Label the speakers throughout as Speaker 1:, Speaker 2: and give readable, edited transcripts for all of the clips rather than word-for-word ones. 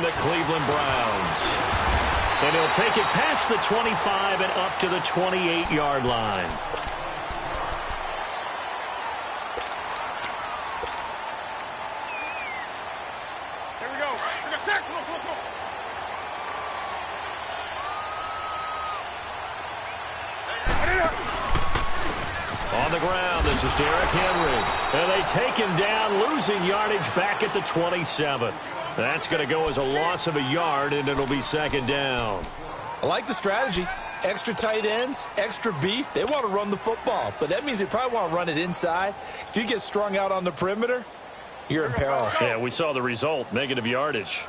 Speaker 1: the Cleveland Browns. And he'll take it past the 25 and up to the 28-yard line.
Speaker 2: Here we go.
Speaker 1: On the ground, this is Derrick Henry. And they take him down, losing yardage back at the 27. That's going to go as a loss of a yard, and it'll be second down.
Speaker 3: I like the strategy. Extra tight ends, extra beef. They want to run the football, but that means they probably want to run it inside. If you get strung out on the perimeter, you're in peril.
Speaker 1: Yeah, we saw the result, negative yardage.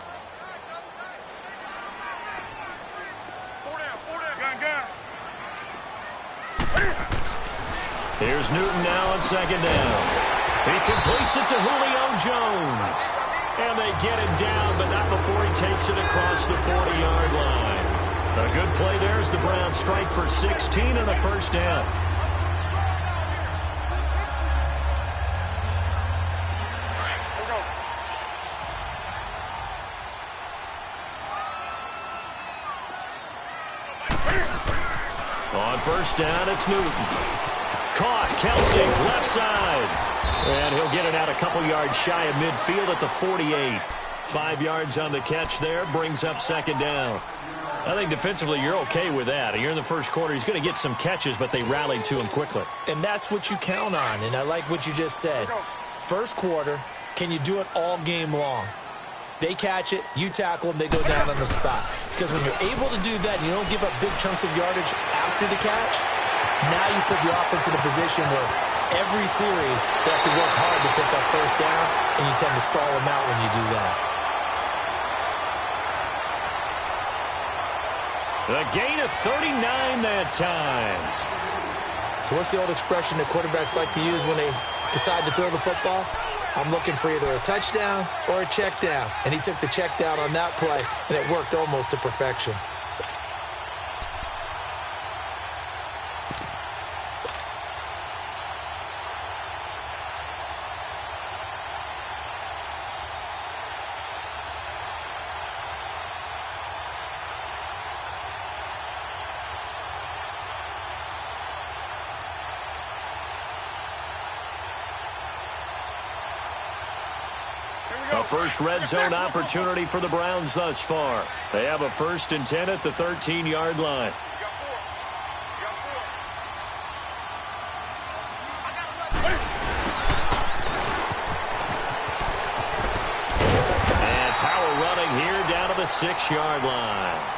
Speaker 1: Here's Newton now on second down. He completes it to Julio Jones. And they get him down, but not before he takes it across the 40-yard line. A good play there as the Browns strike for 16 and a first down. On first down, it's Newton. Caught, Kelsey, left side. And he'll get it out a couple yards shy of midfield at the 48. 5 yards on the catch there, brings up second down. I think defensively you're okay with that. You're in the first quarter. He's going to get some catches, but they rallied to him quickly.
Speaker 3: And that's what you count on, and I like what you just said. First quarter, can you do it all game long? They catch it, you tackle them, they go down on the spot. Because when you're able to do that, you don't give up big chunks of yardage after the catch, now you put the offense in a position where every series they have to work hard to pick up first downs, and you tend to stall them out when you do that.
Speaker 1: A gain of 39 that time.
Speaker 3: So what's the old expression that quarterbacks like to use when they decide to throw the football? I'm looking for either a touchdown or a check down. And he took the check down on that play, and it worked almost to perfection.
Speaker 1: A first red zone opportunity for the Browns thus far. They have a 1st and 10 at the 13-yard line. And power running here down to the 6-yard line.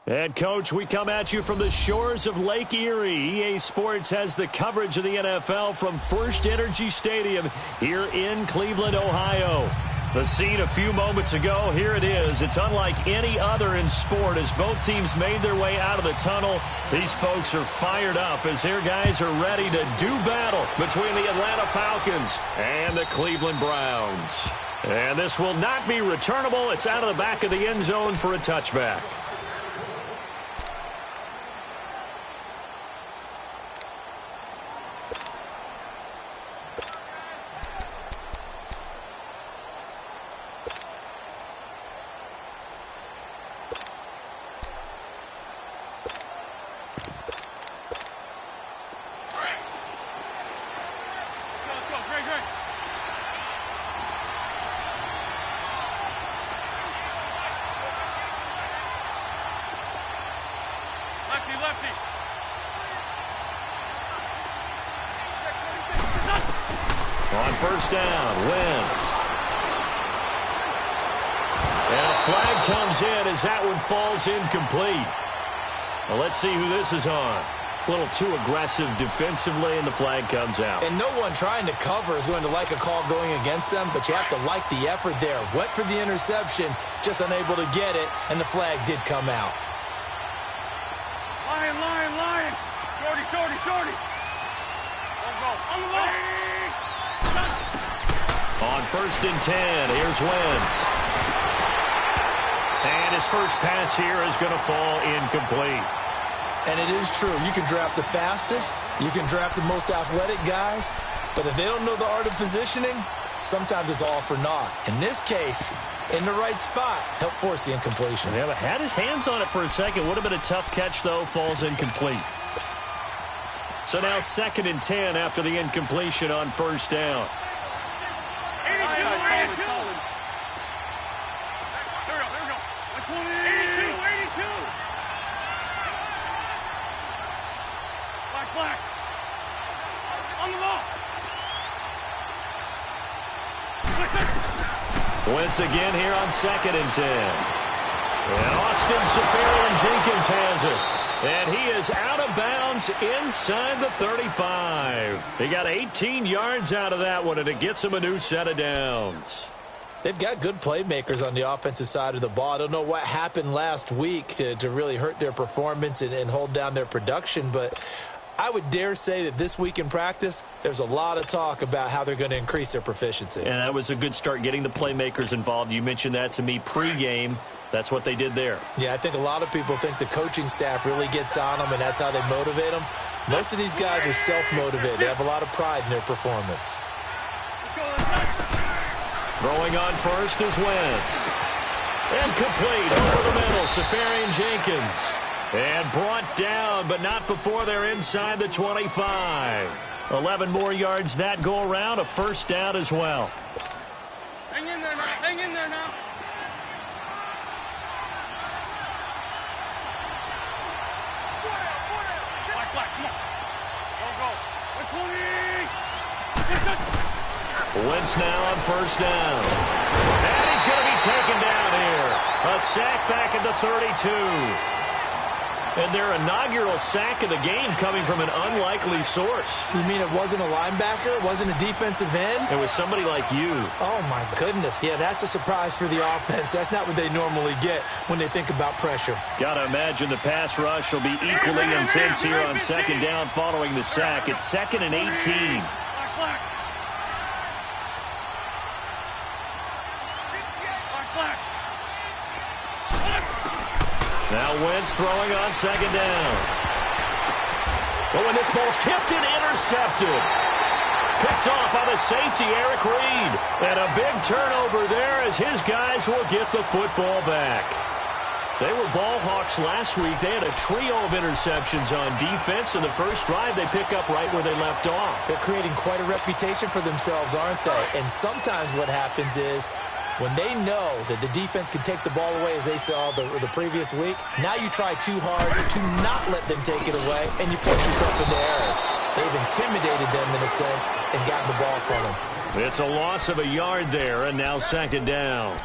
Speaker 1: And, Coach, we come at you from the shores of Lake Erie. EA Sports has the coverage of the NFL from First Energy Stadium here in Cleveland, Ohio. The scene a few moments ago, here it is. It's unlike any other in sport as both teams made their way out of the tunnel. These folks are fired up as their guys are ready to do battle between the Atlanta Falcons and the Cleveland Browns. And this will not be returnable. It's out of the back of the end zone for a touchback.
Speaker 2: Lefty.
Speaker 1: On first down, Wentz. And a flag comes in as that one falls incomplete. Well, let's see who this is on. A little too aggressive defensively, and the flag comes out.
Speaker 3: And no one trying to cover is going to like a call going against them, but you have to like the effort there. Went for the interception, just unable to get it, and the flag did come out.
Speaker 2: Lion. Shorty. On the ball.
Speaker 1: On first and 10, here's Wentz. And his first pass here is going to fall incomplete.
Speaker 3: And it is true. You can draft the fastest. You can draft the most athletic guys. But if they don't know the art of positioning, sometimes it's all for naught. In this case, in the right spot, help force the incompletion.
Speaker 1: Yeah, but had his hands on it for a second. Would have been a tough catch, though. Falls incomplete. So now 2nd and 10 after the incompletion on first down.
Speaker 2: 82. There we go. 82. Black. On the ball.
Speaker 1: Wentz again here on 2nd and 10. And Austin Seferian-Jenkins has it. And he is out of bounds inside the 35. He got 18 yards out of that one, and it gets him a new set of downs.
Speaker 3: They've got good playmakers on the offensive side of the ball. I don't know what happened last week to really hurt their performance and hold down their production, but I would dare say that this week in practice, there's a lot of talk about how they're going to increase their proficiency.
Speaker 1: And that was a good start, getting the playmakers involved. You mentioned that to me pregame. That's what they did there.
Speaker 3: Yeah, I think a lot of people think the coaching staff really gets on them, and that's how they motivate them. Most of these guys are self-motivated. They have a lot of pride in their performance.
Speaker 1: Throwing on first is Wentz. And complete over the middle, Seferian-Jenkins. And brought down, but not before they're inside the 25. 11 more yards that go around, a first down as well.
Speaker 2: Hang in there now. Black, come on. Go. 20.
Speaker 1: Wentz now on first down. And he's going to be taken down here. A sack back at the 32. And their inaugural sack of the game coming from an unlikely source.
Speaker 3: You mean it wasn't a linebacker? It wasn't a defensive end?
Speaker 1: It was somebody like you.
Speaker 3: Oh, my goodness. Yeah, that's a surprise for the offense. That's not what they normally get when they think about pressure.
Speaker 1: Got to imagine the pass rush will be equally intense here on 2nd down following the sack. It's 2nd and 18.
Speaker 2: Black.
Speaker 1: Now Wentz throwing on 2nd down. But when this ball's tipped and intercepted. Picked off by the safety, Eric Reed. And a big turnover there as his guys will get the football back. They were ball hawks last week. They had a trio of interceptions on defense. In the first drive, they pick up right where they left off.
Speaker 3: They're creating quite a reputation for themselves, aren't they? And sometimes what happens is when they know that the defense can take the ball away, as they saw the previous week, now you try too hard to not let them take it away, and you push yourself into errors. They've intimidated them in a sense and gotten the ball from them.
Speaker 1: It's a loss of a yard there, and now 2nd down.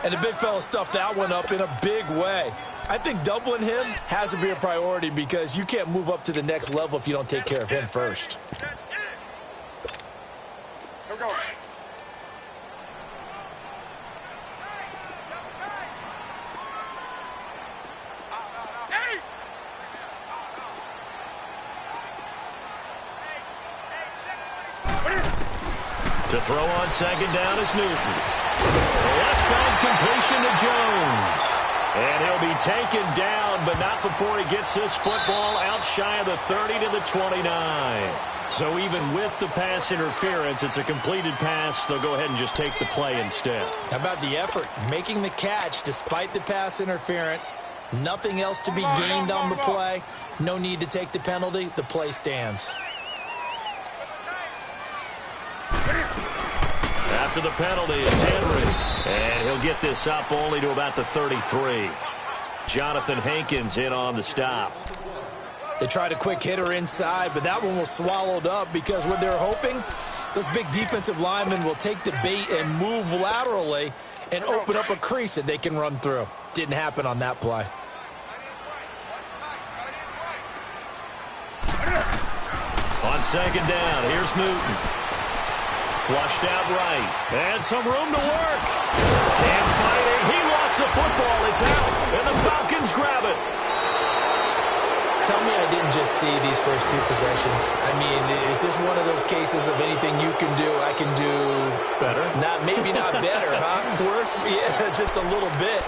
Speaker 3: And the big fella stuffed that one up in a big way. I think doubling him has to be a priority because you can't move up to the next level if you don't take care of him first.
Speaker 2: Go.
Speaker 1: To throw on second down is Newton. Left side completion to Jones. And he'll be taken down, but not before he gets this football out shy of the 30 to the 29. So even with the pass interference, it's a completed pass. They'll go ahead and just take the play instead.
Speaker 3: How about the effort? Making the catch despite the pass interference. Nothing else to be gained on the play. No need to take the penalty. The play stands.
Speaker 1: After the penalty, it's Henry. And he'll get this up only to about the 33. Jonathan Hankins in on the stop.
Speaker 3: They tried a quick hitter inside, but that one was swallowed up because what they're hoping, those big defensive linemen will take the bait and move laterally and open up a crease that they can run through. Didn't happen on that play.
Speaker 1: On second down, here's Newton. Flushed out right. And some room to work. Can't find it. He lost the football. It's out. And the Falcons grab it.
Speaker 3: Tell me I didn't just see these first two possessions. I mean, is this one of those cases of anything you can do, I can do
Speaker 1: better?
Speaker 3: Maybe not better, huh?
Speaker 1: Worse?
Speaker 3: Yeah, just a little bit.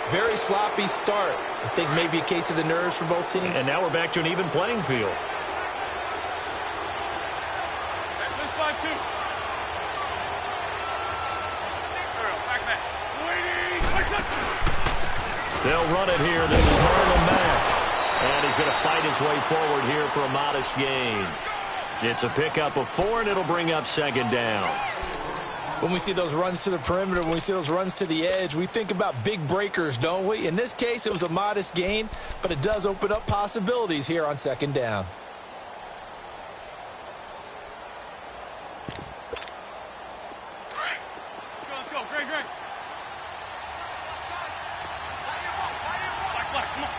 Speaker 3: Very sloppy start. I think maybe a case of the nerves for both teams.
Speaker 1: And now we're back to an even playing field. They'll run it here. This is Marlon Mack. And he's going to fight his way forward here for a modest gain. It's a pickup of 4, and it'll bring up second down.
Speaker 3: When we see those runs to the perimeter, when we see those runs to the edge, we think about big breakers, don't we? In this case, it was a modest gain, but it does open up possibilities here on second down.
Speaker 2: Let's go. Greg. Black, come on.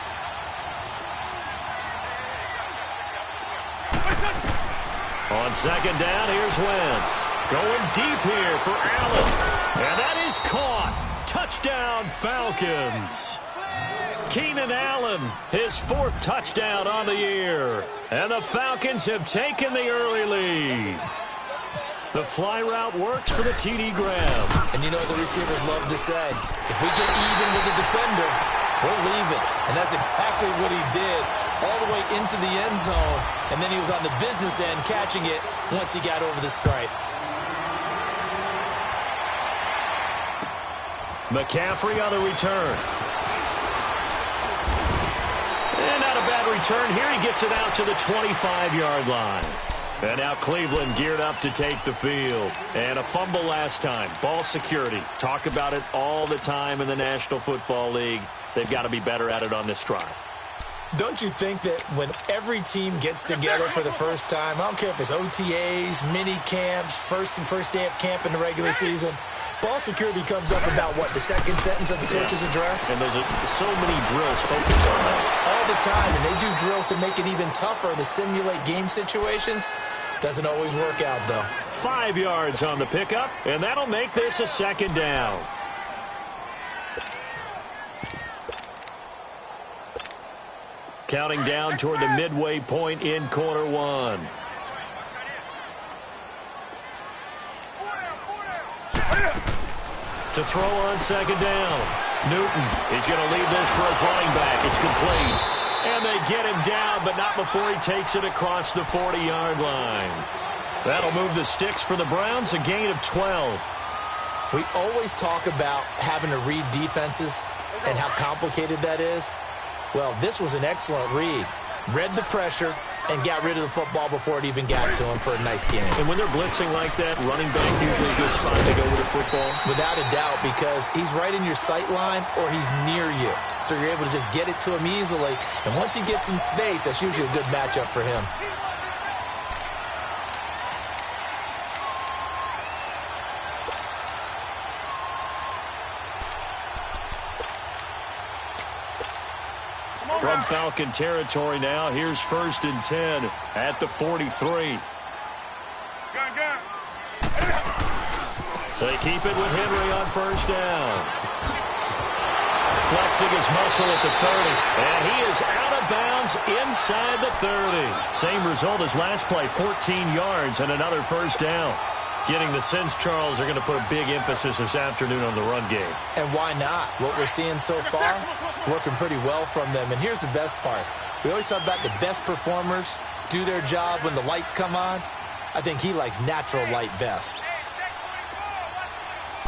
Speaker 1: On second down, here's Wentz. Going deep here for Allen. And that is caught. Touchdown, Falcons. Keenan Allen, his 4th touchdown on the year. And the Falcons have taken the early lead. The fly route works for the TD grab.
Speaker 3: And you know the receivers love to say, if we get even with the defender, we'll leave it. And that's exactly what he did all the way into the end zone. And then he was on the business end catching it once he got over the stripe.
Speaker 1: McCaffrey on the return. And not a bad return here. He gets it out to the 25-yard line. And now Cleveland geared up to take the field. And a fumble last time. Ball security. Talk about it all the time in the National Football League. They've got to be better at it on this drive.
Speaker 3: Don't you think that when every team gets together for the first time, I don't care if it's OTAs, mini camps, first day of camp in the regular season, ball security comes up about, what, the second sentence of the coach's address?
Speaker 1: And there's so many drills focused on that.
Speaker 3: All the time, and they do drills to make it even tougher to simulate game situations. Doesn't always work out, though.
Speaker 1: 5 yards on the pickup, and that'll make this a second down. Counting down toward the midway point in quarter 1. To throw on second down. Newton is going to leave this for his running back. It's complete. And they get him down, but not before he takes it across the 40-yard line. That'll move the sticks for the Browns, a gain of 12.
Speaker 3: We always talk about having to read defenses and how complicated that is. Well, this was an excellent read. Read the pressure and got rid of the football before it even got to him for a nice game.
Speaker 1: And when they're blitzing like that, running back usually a good spot to go with the football?
Speaker 3: Without a doubt, because he's right in your sight line or he's near you. So you're able to just get it to him easily. And once he gets in space, that's usually a good matchup for him.
Speaker 1: From Falcon territory now, here's 1st and 10 at the 43. They keep it with Henry on 1st down. Flexing his muscle at the 30. And he is out of bounds inside the 30. Same result as last play, 14 yards and another 1st down. Getting the sense Charles are going to put a big emphasis this afternoon on the run game. And why not? What we're seeing so far, working pretty well from them. And here's the best part. We always talk about the best performers do their job when the lights come on. I think he likes natural light best. A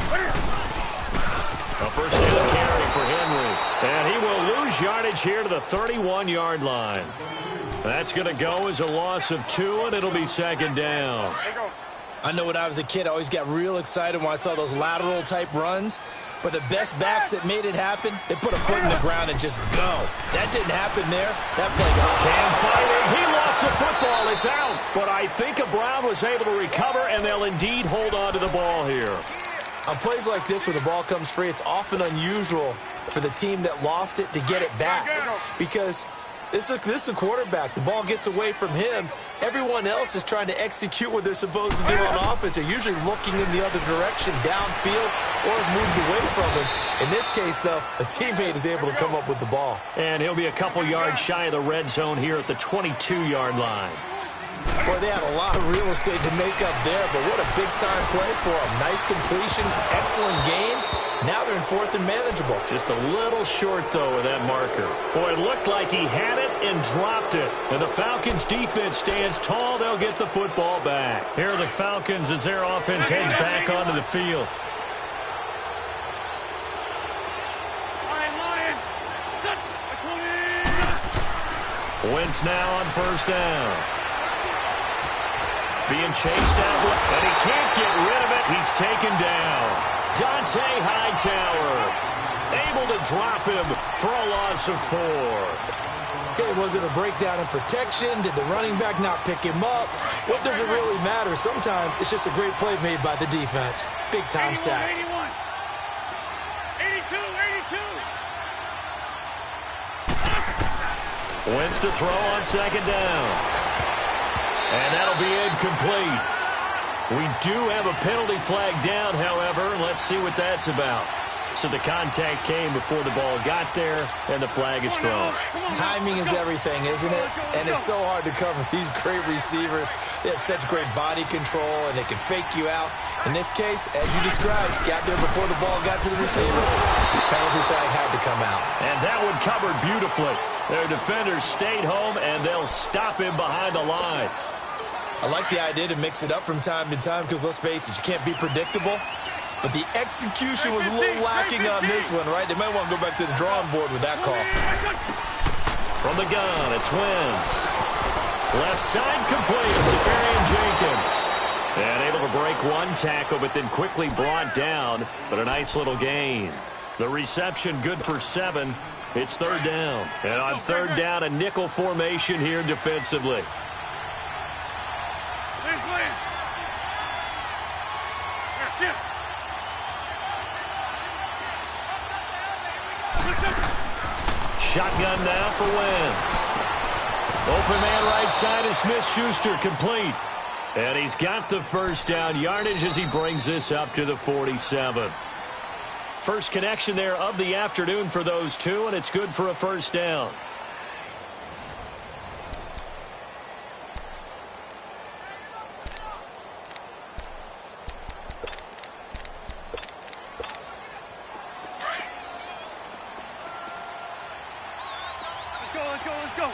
Speaker 1: 1st down carry for Henry. And he will lose yardage here to the 31-yard line. That's going to go as a loss of 2, and it'll be 2nd down. I know when I was a kid, I always got real excited when I saw those lateral-type runs. But the best backs that made it happen, they put a foot in the ground and just go. That didn't happen there. That play got Cam fighting. He lost the football. It's out. But I think Brown was able to recover, and they'll indeed hold on to the ball here. On plays like this where the ball comes free, it's often unusual for the team that lost it to get it back. Because this is the quarterback. The ball gets away from him. Everyone else is trying to execute what they're supposed to do on offense. They're usually looking in the other direction, downfield, or moved away from him. In this case, though, a teammate is able to come up with the ball. And he'll be a couple yards shy of the red zone here at the 22-yard line. Boy, they had a lot of real estate to make up there, but what a big-time play for them. Nice completion, excellent game. Now they're in 4th and manageable. Just a little short, though, with that marker. Boy, it looked like he had it and dropped it. And the Falcons' defense stands tall. They'll get the football back. Here are the Falcons as their offense heads back onto the field. Wentz now on 1st down. Being chased down, and he can't get rid of it. He's taken down. Dante Hightower able to drop him for a loss of 4. Okay, was it a breakdown in protection? Did the running back not pick him up? What does it really matter? Sometimes it's just a great play made by the defense. Big-time sack.
Speaker 2: 81. 82.
Speaker 1: Wentz to throw on 2nd down. And that'll be incomplete. We do have a penalty flag down, however. Let's see what that's about. So the contact came before the ball got there, and the flag is thrown. Timing is everything, isn't it? And it's so hard to cover these great receivers. They have such great body control, and they can fake you out. In this case, as you described, got there before the ball got to the receiver. Penalty flag had to come out. And that one covered beautifully. Their defenders stayed home, and they'll stop him behind the line. I like the idea to mix it up from time to time because, let's face it, you can't be predictable. But the execution was a little lacking on this one, right? They might want to go back to the drawing board with that call. From the gun, it's Wentz. Left side complete, Safarian Jenkins. And able to break one tackle, but then quickly brought down. But a nice little gain. The reception good for 7. It's 3rd down. And on 3rd down, a nickel formation here defensively. Shotgun now for Wentz. Open man right side is Smith-Schuster, complete. And he's got the 1st down yardage as he brings this up to the 47. First connection there of the afternoon for those two, and it's good for a 1st down.
Speaker 2: Let's go.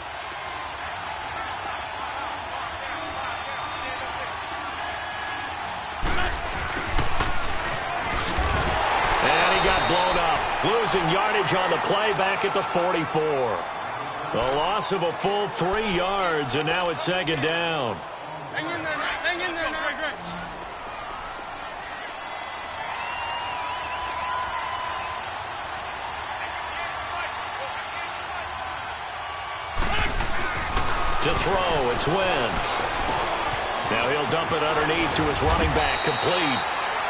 Speaker 1: And he got blown up. Losing yardage on the play back at the 44. A loss of a full 3 yards, and now it's 2nd down.
Speaker 2: Hang in there now. Great.
Speaker 1: To throw, it's Wentz. Now he'll dump it underneath to his running back, complete.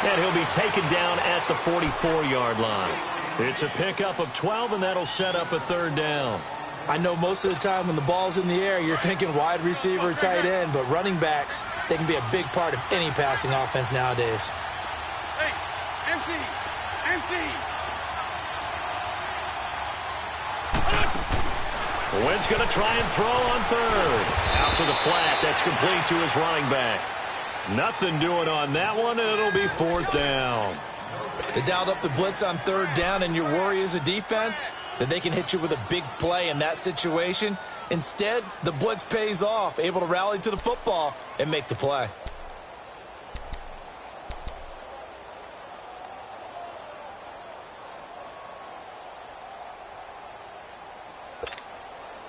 Speaker 1: And he'll be taken down at the 44-yard line. It's a pickup of 12, and that'll set up a 3rd down.
Speaker 3: I know most of the time when the ball's in the air, you're thinking wide receiver, tight end, but running backs, they can be a big part of any passing offense nowadays.
Speaker 2: Hey, empty, empty.
Speaker 1: Wynn's going to try and throw on third. Out to the flat. That's complete to his running back. Nothing doing on that one, and it'll be fourth down.
Speaker 3: They dialed up the blitz on third down, and your worry as a defense that they can hit you with a big play in that situation. Instead, the blitz pays off, able to rally to the football and make the play.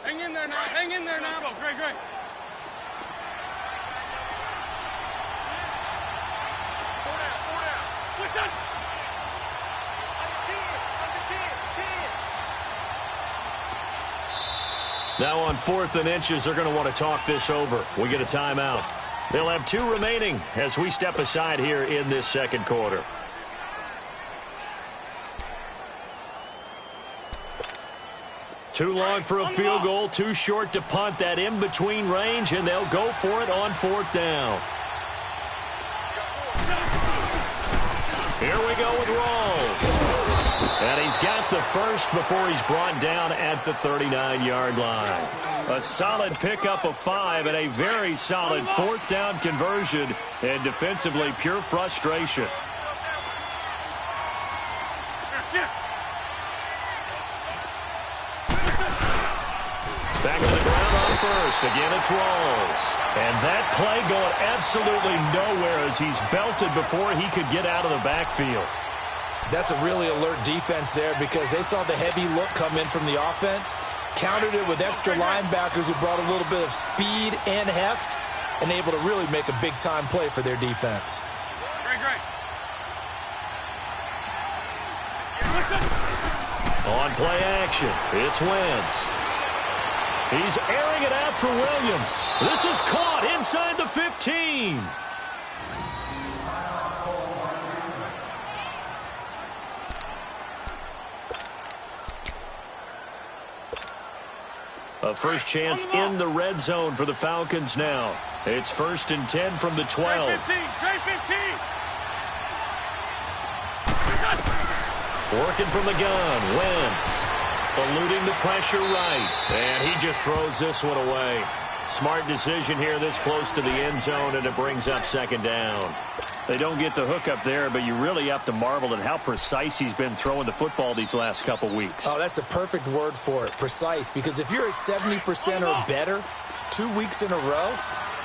Speaker 2: Hang in there now. Hang in there now. Great, great. Four down. Push that.
Speaker 1: Now on 4th and inches, they're going to want to talk this over. We get a timeout. They'll have 2 remaining as we step aside here in this second quarter. Too long for a field goal, too short to punt. That in-between range, and they'll go for it on 4th down. Here we go with Rawls. And he's got the first before he's brought down at the 39-yard line. A solid pickup of 5 and a very solid 4th down conversion, and defensively pure frustration. Back to the ground on first. Again, it's Rawls. And that play going absolutely nowhere as he's belted before he could get out of the backfield.
Speaker 3: That's a really alert defense there because they saw the heavy look come in from the offense, countered it with extra linebackers who brought a little bit of speed and heft, and able to really make a big-time play for their defense.
Speaker 2: Great.
Speaker 1: On play action, it's Wentz. He's airing it out for Williams. This is caught inside the 15. A first chance in the red zone for the Falcons now. It's 1st and 10 from the 12.
Speaker 2: Great 15.
Speaker 1: Working from the gun, Wentz. Eluding the pressure right. And he just throws this one away. Smart decision here this close to the end zone, and it brings up 2nd down. They don't get the hook up there, but you really have to marvel at how precise he's been throwing the football these last couple weeks.
Speaker 3: Oh, that's the perfect word for it, precise, because if you're at 70% or better 2 weeks in a row,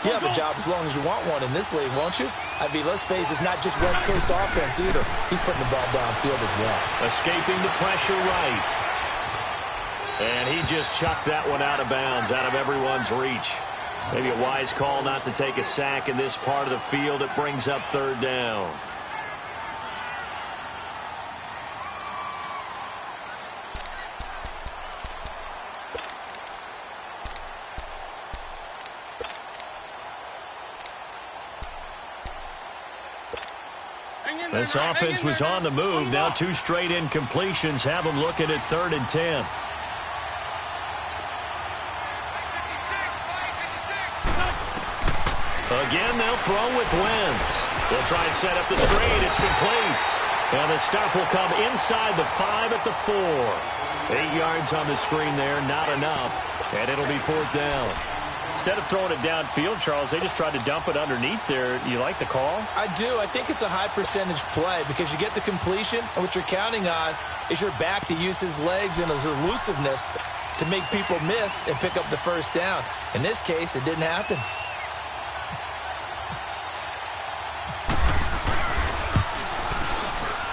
Speaker 3: you have a job as long as you want one in this league, won't you? I mean, let's face it, it's not just West Coast offense either. He's putting the ball downfield as well.
Speaker 1: Escaping the pressure right. And he just chucked that one out of bounds, out of everyone's reach. Maybe a wise call not to take a sack in this part of the field. It brings up 3rd down. This offense was on the move. Now 2 straight incompletions have them looking at 3rd and 10. Again, they'll throw with Wentz. They'll try and set up the screen. It's complete. And the stop will come inside the 5 at the 4. 8 yards on the screen there, not enough. And it'll be 4th down. Instead of throwing it downfield, Charles, they just tried to dump it underneath there. You like the call?
Speaker 3: I do. I think it's a high percentage play because you get the completion, and what you're counting on is your back to use his legs and his elusiveness to make people miss and pick up the 1st down. In this case, it didn't happen.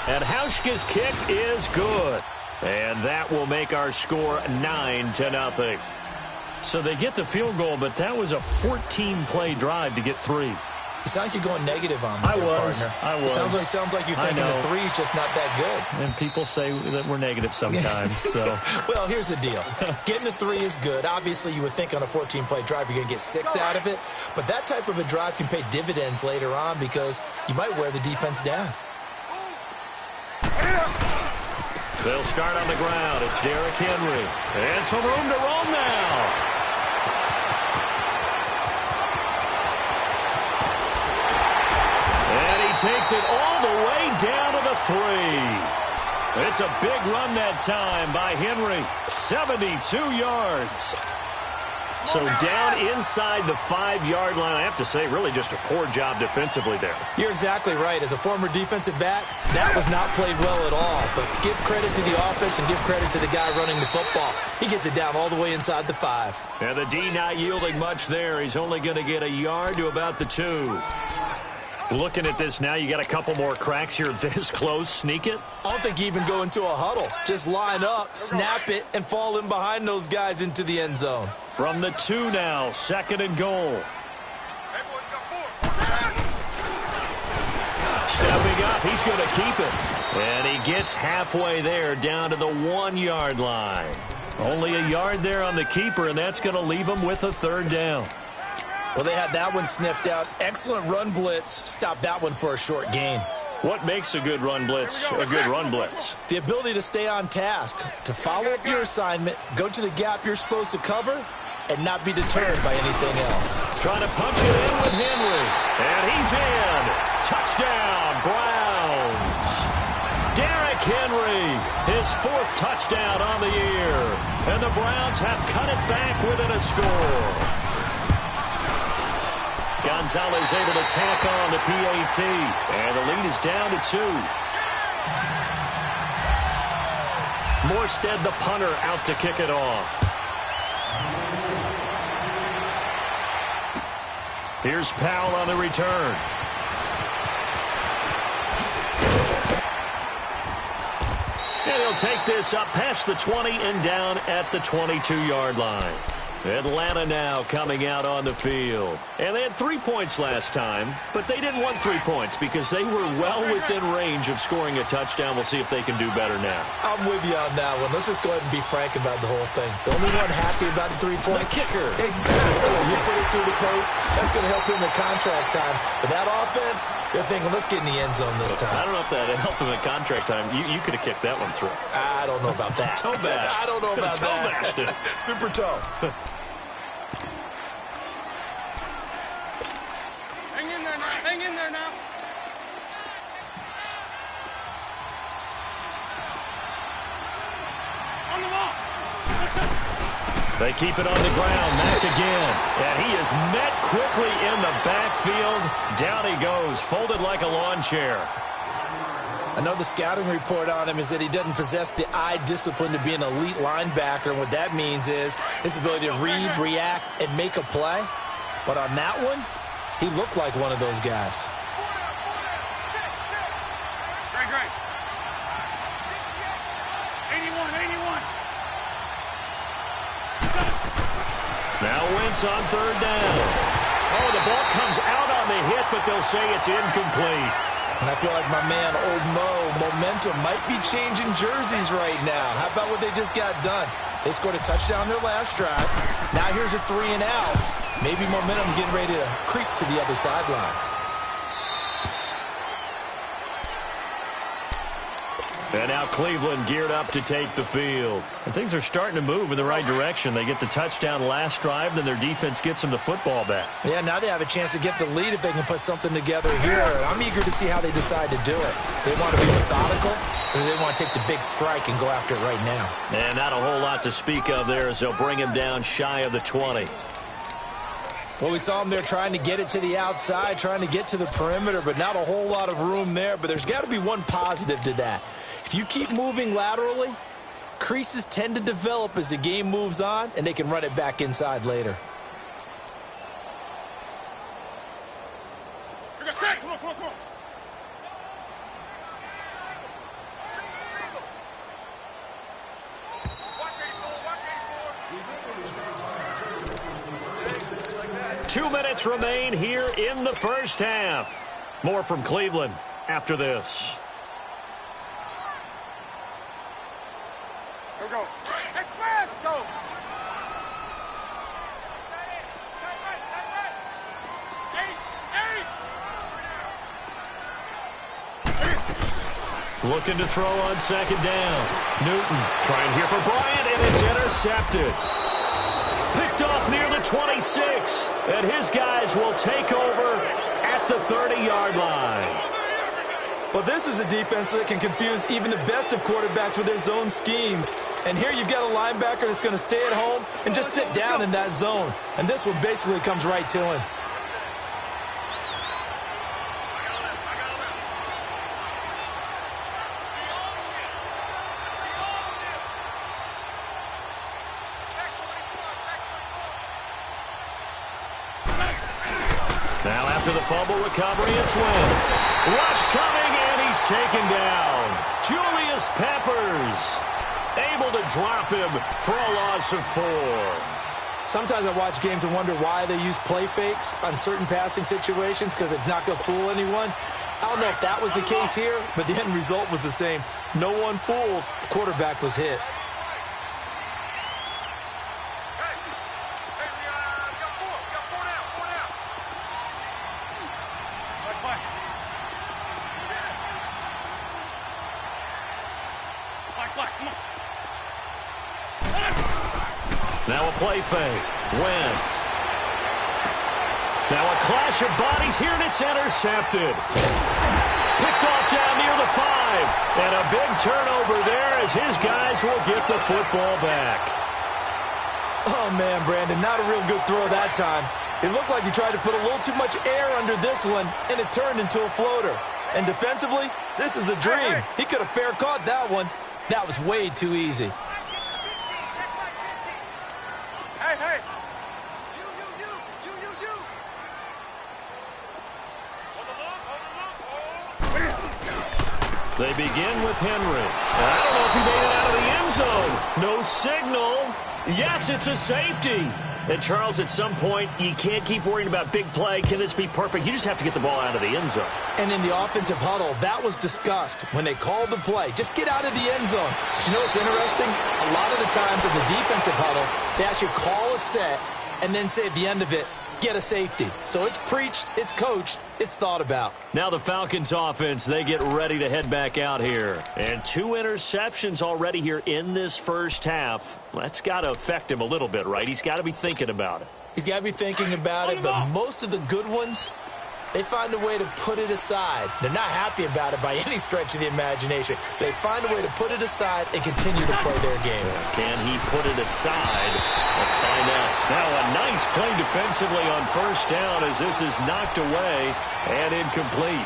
Speaker 1: And Hauschka's kick is good. And that will make our score 9-0. So they get the field goal, but that was a 14-play drive to get 3.
Speaker 3: You sound like you're going negative on me, partner.
Speaker 1: I was.
Speaker 3: It sounds like you're thinking the 3 is just not that good.
Speaker 1: And people say that we're negative sometimes. So.
Speaker 3: Well, here's the deal. Getting the 3 is good. Obviously, you would think on a 14-play drive you're going to get 6 out of it. But that type of a drive can pay dividends later on because you might wear the defense down.
Speaker 1: They'll start on the ground. It's Derrick Henry. And some room to roam now. And he takes it all the way down to the 3. It's a big run that time by Henry. 72 yards. So down inside the 5-yard line. I have to say, really just a poor job defensively there.
Speaker 3: You're exactly right. As a former defensive back, that was not played well at all. But give credit to the offense and give credit to the guy running the football. He gets it down all the way inside the 5.
Speaker 1: And the D not yielding much there. He's only going to get a yard to about the 2. Looking at this now, you got a couple more cracks here this close. Sneak it?
Speaker 3: I don't think you even go into a huddle. Just line up, snap it, and fall in behind those guys into the end zone.
Speaker 1: From the 2 now, 2nd and goal. Stepping up, he's going to keep it. And he gets halfway there down to the 1-yard line. Only a yard there on the keeper, and that's going to leave him with a 3rd down.
Speaker 3: Well, they had that one sniffed out. Excellent run blitz. Stop that one for a short gain.
Speaker 1: What makes a good run blitz a good run blitz?
Speaker 3: The ability to stay on task, to follow up your assignment, go to the gap you're supposed to cover, and not be deterred by anything else.
Speaker 1: Trying to punch it in with Henry. And he's in. Touchdown, Browns. Derrick Henry, his 4th touchdown on the year. And the Browns have cut it back within a score. Gonzalez able to tack on the PAT. And the lead is down to 2. Morstead, the punter, out to kick it off. Here's Powell on the return. And he'll take this up past the 20 and down at the 22-yard line. Atlanta now coming out on the field. And they had 3 points last time, but they didn't want 3 points because they were well within range of scoring a touchdown. We'll see if they can do better now.
Speaker 3: I'm with you on that one. Let's just go ahead and be frank about the whole thing. The only one happy about the 3-point?
Speaker 1: The kicker.
Speaker 3: Exactly. You put it through the post. That's going to help him in contract time. But that offense, they're thinking, let's get in the end zone this time.
Speaker 1: I don't know if that helped him in contract time. You could have kicked that one through.
Speaker 3: I don't know about that.
Speaker 1: Toe bash.
Speaker 3: I don't know about
Speaker 1: toe
Speaker 3: that.
Speaker 1: Bashed it.
Speaker 3: Super toe.
Speaker 2: Hang in there now. On the ball.
Speaker 1: They keep it on the ground. Mack again. And he is met quickly in the backfield. Down he goes, folded like a lawn chair.
Speaker 3: Another scouting report on him is that he doesn't possess the eye discipline to be an elite linebacker. And what that means is his ability to read, react, and make a play. But on that one, he looked like one of those guys.
Speaker 2: Great. 81.
Speaker 1: Now Wentz on 3rd down. Oh, the ball comes out on the hit, but they'll say it's incomplete.
Speaker 3: And I feel like my man, Old Mo, momentum might be changing jerseys right now. How about what they just got done? They scored a touchdown their last drive. Now here's a 3 and out. Maybe momentum's getting ready to creep to the other sideline.
Speaker 1: And now Cleveland geared up to take the field. And things are starting to move in the right direction. They get the touchdown last drive, then their defense gets them the football back.
Speaker 3: Yeah, now they have a chance to get the lead if they can put something together here. I'm eager to see how they decide to do it. They want to be methodical, or they want to take the big strike and go after it right now.
Speaker 1: And not a whole lot to speak of there as they'll bring him down shy of the 20.
Speaker 3: Well, we saw him there trying to get it to the outside, trying to get to the perimeter, but not a whole lot of room there. But there's got to be one positive to that. If you keep moving laterally, creases tend to develop as the game moves on, and they can run it back inside later.
Speaker 2: Come on.
Speaker 1: 2 minutes remain here in the first half. More from Cleveland after this.
Speaker 2: Go. Express, go.
Speaker 1: Looking to throw on second down. Newton trying here for Bryant, and it's intercepted. Picked off near the 26, and his guys will take over at the 30-yard line.
Speaker 3: Well, this is a defense that can confuse even the best of quarterbacks with their zone schemes. And here you've got a linebacker that's going to stay at home and just sit down in that zone. And this one basically comes right to him.
Speaker 1: Now after the fumble recovery, it's Wentz. Rush coming, and he's taken down. Julius Peppers able to drop him for a loss of 4.
Speaker 3: Sometimes I watch games and wonder why they use play fakes on certain passing situations, because it's not going to fool anyone. I don't know if that was the case here, but the end result was the same. No one fooled. The quarterback was hit.
Speaker 1: Now a play fake. Wentz. Now a clash of bodies here, and it's intercepted. Picked off down near the 5. And a big turnover there as his guys will get the football back.
Speaker 3: Oh, man, Brandon, not a real good throw that time. It looked like he tried to put a little too much air under this one, and it turned into a floater. And defensively, this is a dream. He could have fair caught that one. That was way too easy.
Speaker 2: Hey.
Speaker 1: They begin with Henry. I don't know if he made it out of the end zone. No signal. Yes, it's a safety. And, Charles, at some point, you can't keep worrying about big play. Can this be perfect? You just have to get the ball out of the end zone.
Speaker 3: And in the offensive huddle, that was discussed when they called the play. Just get out of the end zone. But you know what's interesting? A lot of the times in the defensive huddle, they actually call a set and then say at the end of it, get a safety. So it's preached, it's coached, it's thought about.
Speaker 1: Now the Falcons offense, they get ready to head back out here. And 2 interceptions already here in this first half. That's got to affect him a little bit, right? He's got to be thinking about it.
Speaker 3: He's got to be thinking about it, but most of the good ones, they find a way to put it aside. They're not happy about it by any stretch of the imagination. They find a way to put it aside and continue to play their game.
Speaker 1: Can he put it aside? Let's find out. Now a nice play defensively on first down as this is knocked away and incomplete.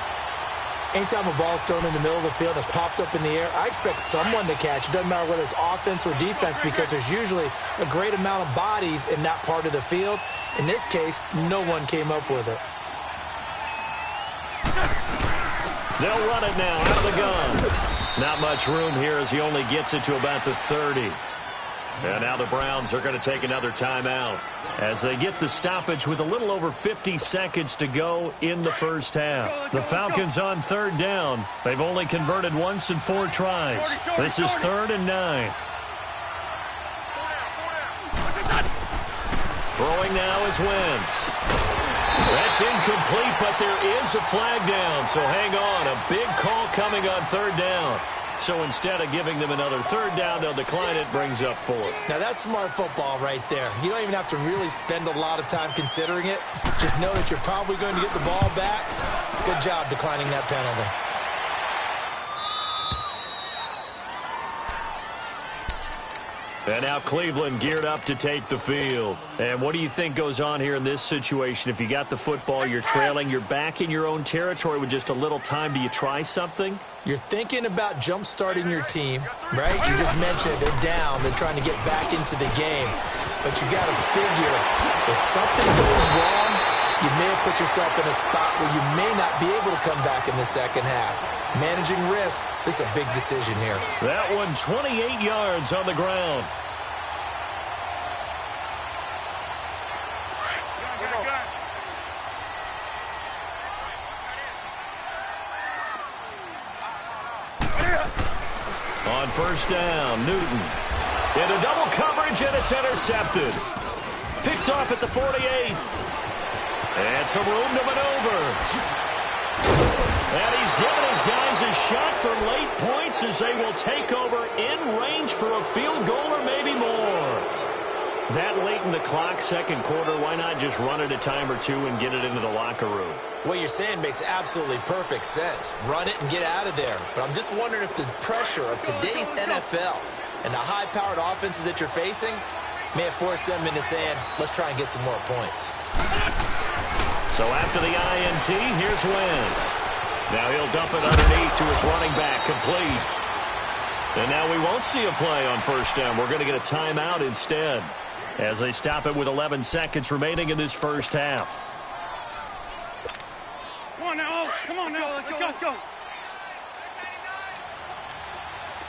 Speaker 3: Anytime a ball's thrown in the middle of the field and it's popped up in the air, I expect someone to catch. It doesn't matter whether it's offense or defense, because there's usually a great amount of bodies in that part of the field. In this case, no one came up with it.
Speaker 1: They'll run it now out of the gun. Not much room here as he only gets it to about the 30. And now the Browns are going to take another timeout as they get the stoppage with a little over 50 seconds to go in the first half. The Falcons on third down. They've only converted once in 4 tries. This is 3rd and 9. Throwing now is Wentz. That's incomplete, but there is a flag down, so hang on. A big call coming on third down. So instead of giving them another third down, they'll decline it, brings up 4.
Speaker 3: Now, that's smart football right there. You don't even have to really spend a lot of time considering it. Just know that you're probably going to get the ball back. Good job declining that penalty.
Speaker 1: And now Cleveland geared up to take the field. And what do you think goes on here in this situation? If you got the football, you're trailing, you're back in your own territory with just a little time. Do you try something?
Speaker 3: You're thinking about jump-starting your team, right? You just mentioned they're down. They're trying to get back into the game. But you got to figure, if something goes wrong, you may have put yourself in a spot where you may not be able to come back in the second half. Managing risk, this is a big decision here.
Speaker 1: That one 28 yards on the ground. On first down, Newton. Into double coverage, and it's intercepted. Picked off at the 48. And some room to maneuver. And he's given his guys a shot for late points as they will take over in range for a field goal or maybe more. That late in the clock, second quarter, why not just run it a time or two and get it into the locker room?
Speaker 3: What you're saying makes absolutely perfect sense. Run it and get out of there. But I'm just wondering if the pressure of today's NFL and the high-powered offenses that you're facing may have forced them into saying, let's try and get some more points.
Speaker 1: So after the INT, here's Wentz. Now he'll dump it underneath to his running back, complete. And now we won't see a play on first down. We're going to get a timeout instead as they stop it with 11 seconds remaining in this first half.
Speaker 2: Come on now, come on now, let's go, let's go.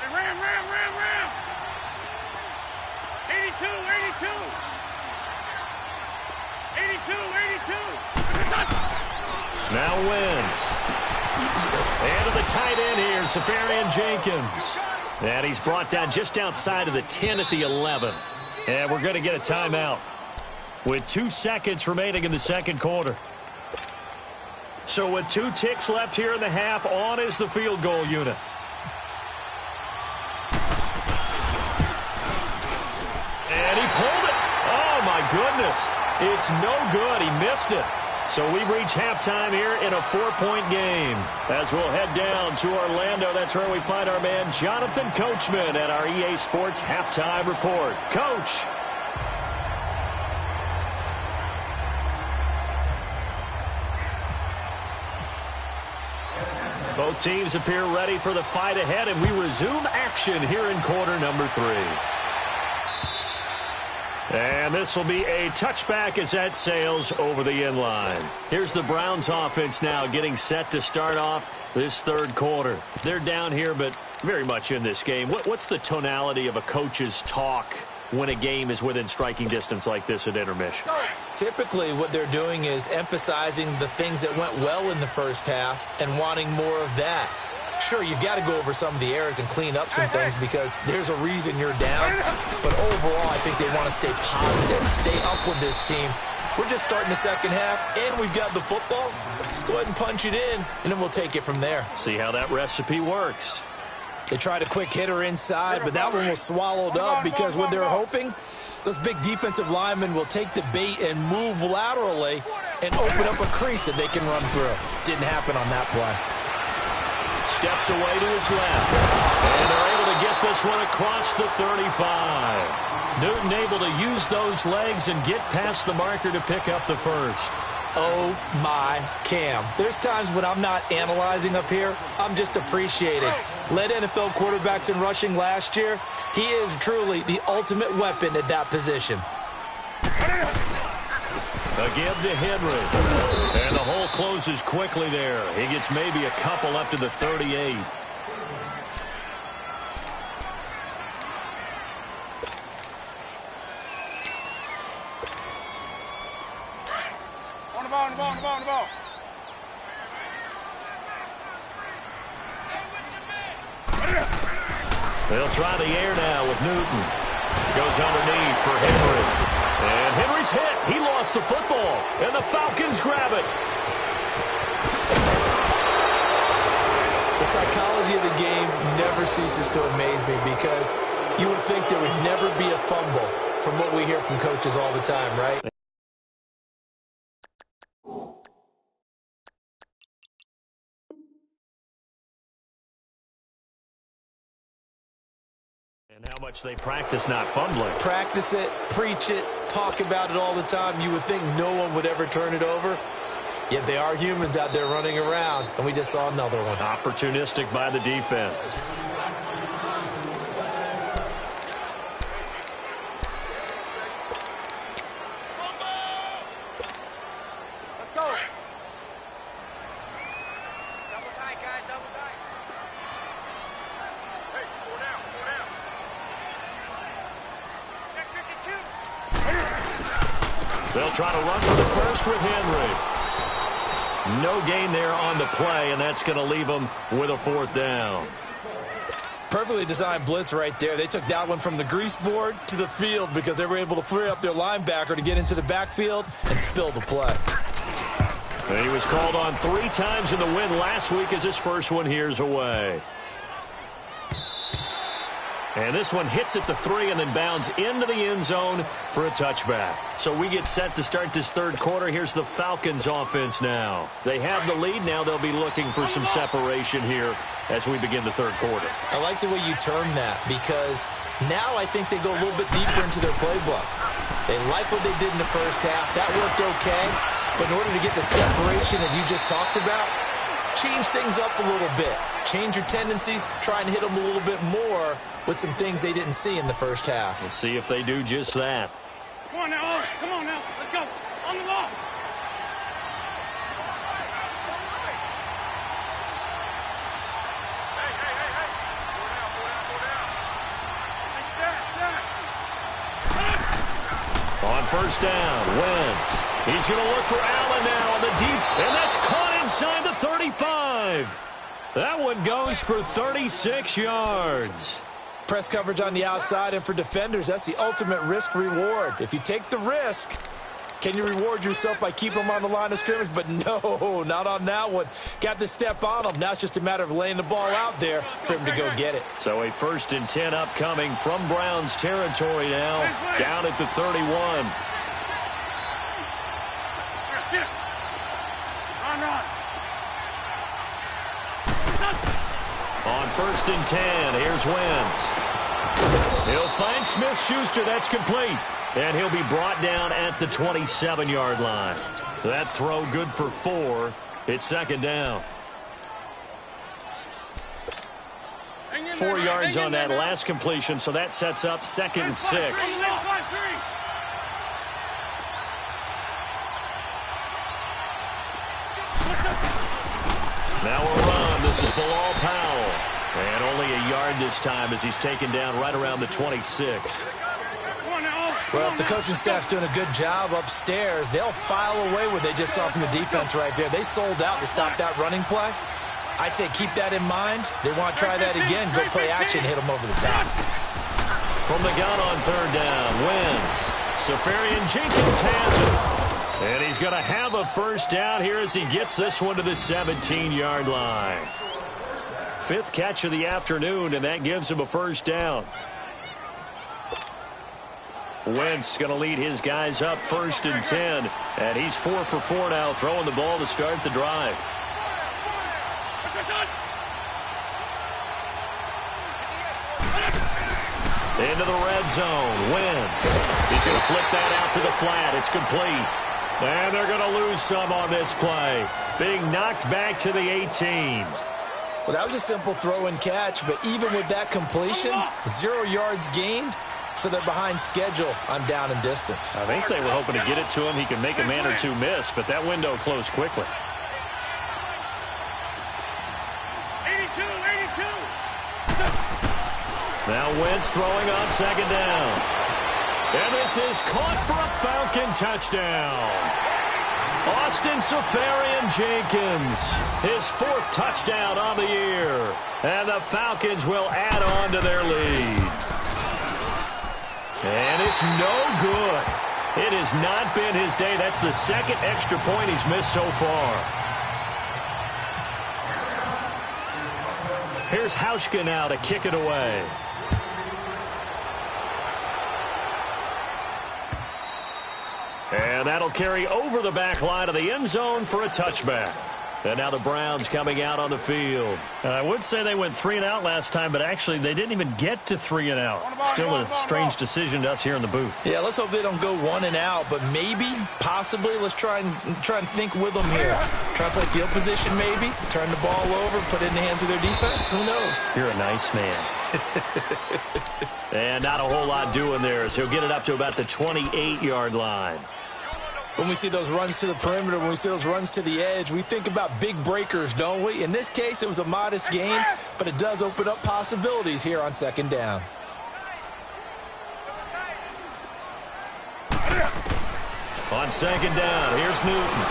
Speaker 2: Hey, ram. 82. 82.
Speaker 1: Now Wentz. And to the tight end here, Safarian Jenkins. And he's brought down just outside of the 10 at the 11. And we're going to get a timeout with 2 seconds remaining in the second quarter. So with 2 ticks left here in the half, on is the field goal unit. And he pulled it. Oh, my goodness. It's no good. He missed it. So we've reached halftime here in a 4-point game. As we'll head down to Orlando, that's where we find our man Jonathan Coachman at our EA Sports Halftime Report. Coach. Both teams appear ready for the fight ahead, and we resume action here in quarter number 3. And this will be a touchback as that sails over the end line. Here's the Browns offense now getting set to start off this third quarter. They're down here, but very much in this game. What's the tonality of a coach's talk when a game is within striking distance like this at intermission?
Speaker 3: Typically, what they're doing is emphasizing the things that went well in the first half and wanting more of that. Sure, you've got to go over some of the errors and clean up some things because there's a reason you're down. But overall, I think they want to stay positive, stay up with this team. We're just starting the second half, and we've got the football. Let's go ahead and punch it in, and then we'll take it from there.
Speaker 1: See how that recipe works.
Speaker 3: They tried a quick hitter inside, but that one was swallowed up because what they're hoping, those big defensive linemen will take the bait and move laterally and open up a crease that they can run through. Didn't happen on that play.
Speaker 1: Steps away to his left. And they're able to get this one across the 35. Newton able to use those legs and get past the marker to pick up the first.
Speaker 3: Oh, my Cam. There's times when I'm not analyzing up here. I'm just appreciating. Led NFL quarterbacks in rushing last year. He is truly the ultimate weapon at that position.
Speaker 1: A give to Henry. And the hole closes quickly there. He gets maybe a couple up to the 38.
Speaker 2: On the ball.
Speaker 1: They'll try the air now with Newton. Goes underneath for Henry. And Henry's hit. He lost the football. And the Falcons grab it.
Speaker 3: The psychology of the game never ceases to amaze me because you would think there would never be a fumble from what we hear from coaches all the time, right?
Speaker 1: And how much they practice not fumbling.
Speaker 3: Practice it, preach it, talk about it all the time. You would think no one would ever turn it over. Yet they are humans out there running around, and we just saw another one.
Speaker 1: Opportunistic by the defense.
Speaker 2: Let's go. Double tight, guys, double tight. Hey, four down. Check 52.
Speaker 1: They'll try to run for the first with Henry. No gain there on the play, and that's going to leave them with a fourth down.
Speaker 3: Perfectly designed blitz right there. They took that one from the grease board to the field because they were able to free up their linebacker to get into the backfield and spill the play.
Speaker 1: And he was called on 3 times in the win last week as his first one here's away. And this one hits at the 3 and then bounds into the end zone for a touchback. So we get set to start this third quarter. Here's the Falcons offense now. They have the lead. Now they'll be looking for some separation here as we begin the third quarter.
Speaker 3: I like the way you term that because now I think they go a little bit deeper into their playbook. They like what they did in the first half. That worked okay. But in order to get the separation that you just talked about, change things up a little bit. Change your tendencies. Try and hit them a little bit more with some things they didn't see in the first half.
Speaker 1: We'll see if they do just that.
Speaker 2: Come on now, come on now. Let's go. On the ball. Hey. Go down.
Speaker 1: On first down, Wentz. He's going to look for Allen now on the deep, and that's caught inside the 35. That one goes for 36 yards.
Speaker 3: Press coverage on the outside, and for defenders, that's the ultimate risk-reward. If you take the risk, can you reward yourself by keeping them on the line of scrimmage? But no, not on that one. Got the step on them. Now it's just a matter of laying the ball out there for him to go get it.
Speaker 1: So a 1st and 10 upcoming from Browns territory now, down at the 31. On 1st and 10, here's Wentz. He'll find Smith-Schuster. That's complete. And he'll be brought down at the 27-yard line. That throw good for 4. It's 2nd down. 4 yards on that last completion, so that sets up 2nd and 6. Now a run. This is Bilal Powell. And only a yard this time as he's taken down right around the 26.
Speaker 3: Well, if the coaching staff's doing a good job upstairs, they'll file away what they just saw from the defense right there. They sold out to stop that running play. I'd say keep that in mind. They want to try that again. Go play action, hit them over the top.
Speaker 1: From the gun on 3rd down, Wentz. Safarian Jenkins has it. And he's going to have a 1st down here as he gets this one to the 17-yard line. 5th catch of the afternoon, and that gives him a 1st down. Wentz going to lead his guys up 1st and 10. And he's 4 for 4 now, throwing the ball to start the drive. Into the red zone, Wentz. He's going to flip that out to the flat. It's complete. And they're going to lose some on this play. Being knocked back to the 18.
Speaker 3: Well, that was a simple throw and catch, but even with that completion, 0 yards gained, so they're behind schedule on down and distance.
Speaker 1: I think they were hoping to get it to him. He can make a man or two miss, but that window closed quickly.
Speaker 2: 82.
Speaker 1: Now Wentz throwing on 2nd down. And this is caught for a Falcon touchdown. Austin Safarian Jenkins, his 4th touchdown on the year. And the Falcons will add on to their lead. And it's no good. It has not been his day. That's the 2nd extra point he's missed so far. Here's Hauschka now to kick it away. And that'll carry over the back line of the end zone for a touchback. And now the Browns coming out on the field. I would say they went 3 and out last time, but actually they didn't even get to 3 and out. Still a strange decision to us here in the booth.
Speaker 3: Yeah, let's hope they don't go 1 and out, but maybe, possibly, let's try and think with them here. Try to play field position maybe, turn the ball over, put it in the hands of their defense. Who knows?
Speaker 1: You're a nice man. And not a whole lot doing there as he'll get it up to about the 28-yard line.
Speaker 3: When we see those runs to the perimeter, when we see those runs to the edge, we think about big breakers, don't we? In this case, it was a modest gain, but it does open up possibilities here on 2nd down.
Speaker 1: On 2nd down, here's Newton.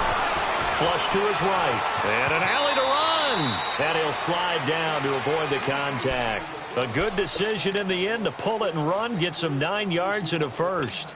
Speaker 1: Flush to his right. And an alley to run. And he'll slide down to avoid the contact. A good decision in the end to pull it and run, get some 9 yards and a 1st.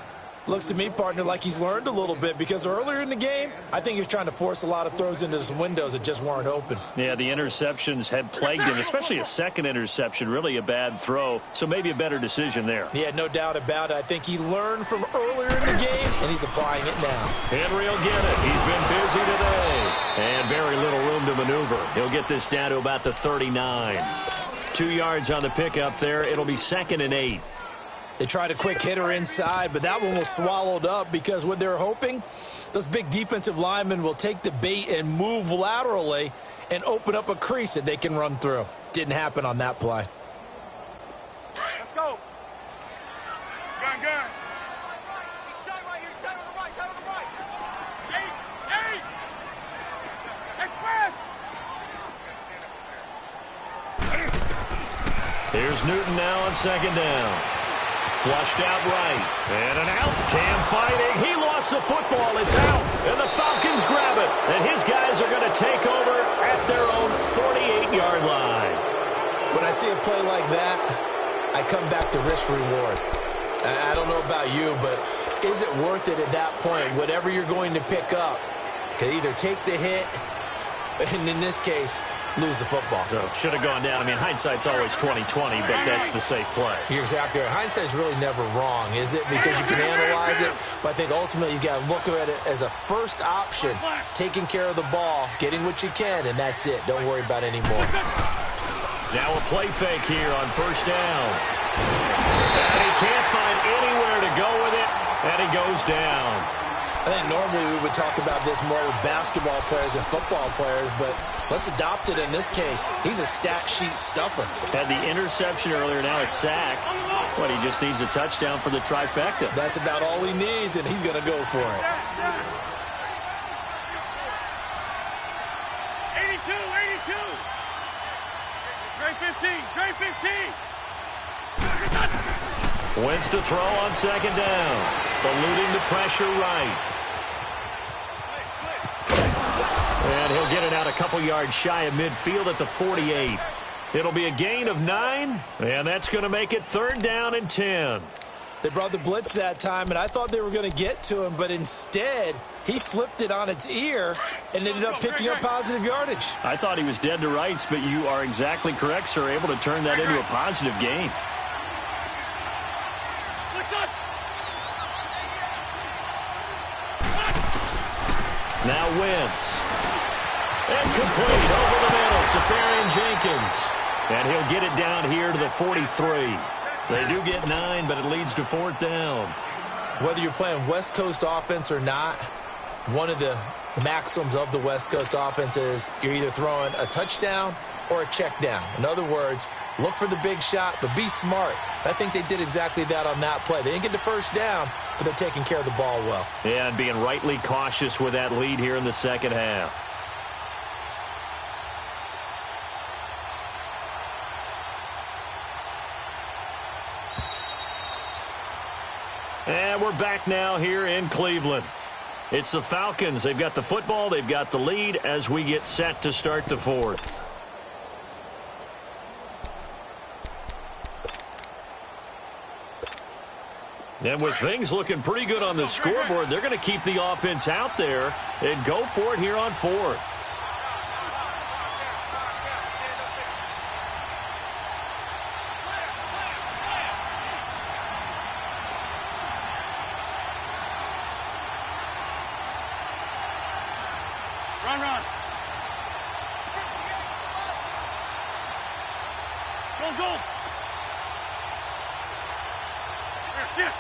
Speaker 3: Looks to me, partner, like he's learned a little bit because earlier in the game, I think he was trying to force a lot of throws into some windows that just weren't open.
Speaker 1: Yeah, the interceptions had plagued him, especially a second interception, really a bad throw. So maybe a better decision there.
Speaker 3: Yeah, no doubt about it. I think he learned from earlier in the game, and he's applying it now.
Speaker 1: Henry will get it. He's been busy today. And very little room to maneuver. He'll get this down to about the 39. 2 yards on the pickup there. It'll be 2nd and 8.
Speaker 3: They tried a quick hitter inside, but that one was swallowed up because what they're hoping, those big defensive linemen will take the bait and move laterally and open up a crease that they can run through. Didn't happen on that play.
Speaker 2: Let's go. Gun. Tight right here. Tight on the right. Tight on the right. 8. Express.
Speaker 1: Here's Newton now on 2nd down. Flushed out right. And an out. Cam fighting. He lost the football. It's out. And the Falcons grab it. And his guys are going to take over at their own 48-yard line.
Speaker 3: When I see a play like that, I come back to risk-reward. I don't know about you, but is it worth it at that point, whatever you're going to pick up, to either take the hit, and in this case, lose the football?
Speaker 1: So should have gone down. I mean, hindsight's always 20/20, but that's the safe play.
Speaker 3: You're exactly right. Hindsight's really never wrong, is it? Because you can analyze it, but I think ultimately you got to look at it as a first option, taking care of the ball, getting what you can, and that's it. Don't worry about any more.
Speaker 1: Now a play fake here on 1st down. And he can't find anywhere to go with it, and he goes down.
Speaker 3: I think normally we would talk about this more with basketball players and football players, but let's adopt it in this case. He's a stat sheet stuffer.
Speaker 1: Had the interception earlier, now a sack. What, he just needs a touchdown for the trifecta.
Speaker 3: That's about all he needs, and he's going to go for it.
Speaker 2: 82. Trey 15.
Speaker 1: Wentz to throw on 2nd down. Eluding the pressure right. And he'll get it out a couple yards shy of midfield at the 48. It'll be a gain of 9, and that's going to make it 3rd down and 10.
Speaker 3: They brought the blitz that time, and I thought they were going to get to him, but instead he flipped it on its ear and ended up picking up positive yardage.
Speaker 1: I thought he was dead to rights, but you are exactly correct, sir, able to turn that into a positive gain. Now Wentz. And complete over the middle, Safarian Jenkins. And he'll get it down here to the 43. They do get 9, but it leads to 4th down.
Speaker 3: Whether you're playing West Coast offense or not, one of the maxims of the West Coast offense is you're either throwing a touchdown or a check down. In other words, look for the big shot, but be smart. I think they did exactly that on that play. They didn't get the 1st down, but they're taking care of the ball well.
Speaker 1: Yeah, and being rightly cautious with that lead here in the 2nd half. And we're back now here in Cleveland. It's the Falcons. They've got the football. They've got the lead as we get set to start the 4th. And with things looking pretty good on the scoreboard, they're going to keep the offense out there and go for it here on 4th.
Speaker 2: Run. Go. Shit.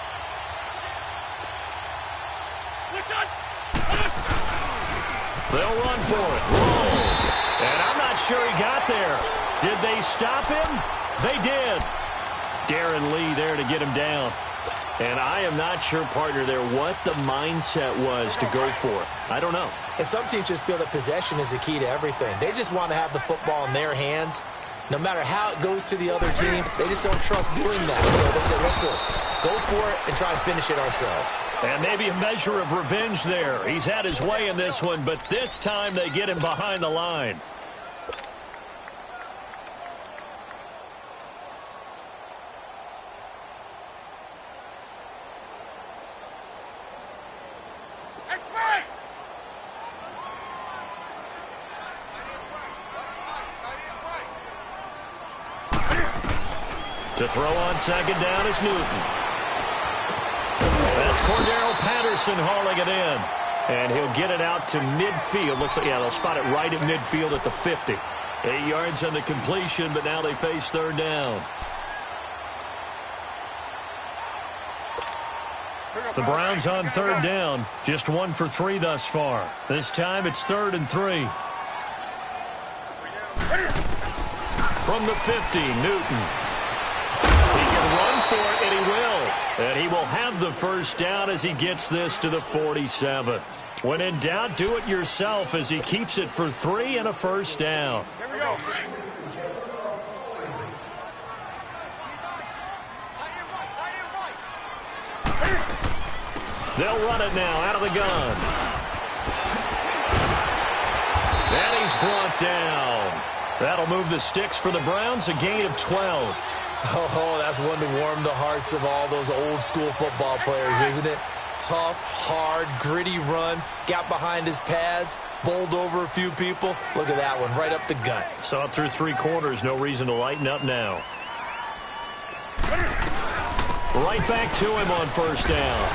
Speaker 1: They'll run for it. Rolls. And I'm not sure he got there. Did they stop him? They did. Darren Lee there to get him down. And I am not sure, partner, there what the mindset was to go for it. I don't know.
Speaker 3: And some teams just feel that possession is the key to everything. They just want to have the football in their hands. No matter how it goes to the other team, they just don't trust doing that. So they say, listen, go for it and try and finish it ourselves.
Speaker 1: And maybe a measure of revenge there. He's had his way in this one, but this time they get him behind the line. To throw on second down is Newton. That's Cordero Patterson hauling it in. And he'll get it out to midfield. Looks like, yeah, they'll spot it right at midfield at the 50. 8 yards on the completion, but now they face third down. The Browns on third down. Just 1 for 3 thus far. This time it's 3rd and 3. From the 50, Newton. He can run for it, and he will. And he will have the first down as he gets this to the 47. When in doubt, do it yourself as he keeps it for 3 and a first down.
Speaker 2: Here we go.
Speaker 1: They'll run it now out of the gun. And he's brought down. That'll move the sticks for the Browns, a gain of 12.
Speaker 3: Oh, that's one to warm the hearts of all those old school football players, isn't it? Tough, hard, gritty run, got behind his pads, bowled over a few people. Look at that one, right up the gut.
Speaker 1: Saw it through 3 quarters, no reason to lighten up now. Right back to him on first down.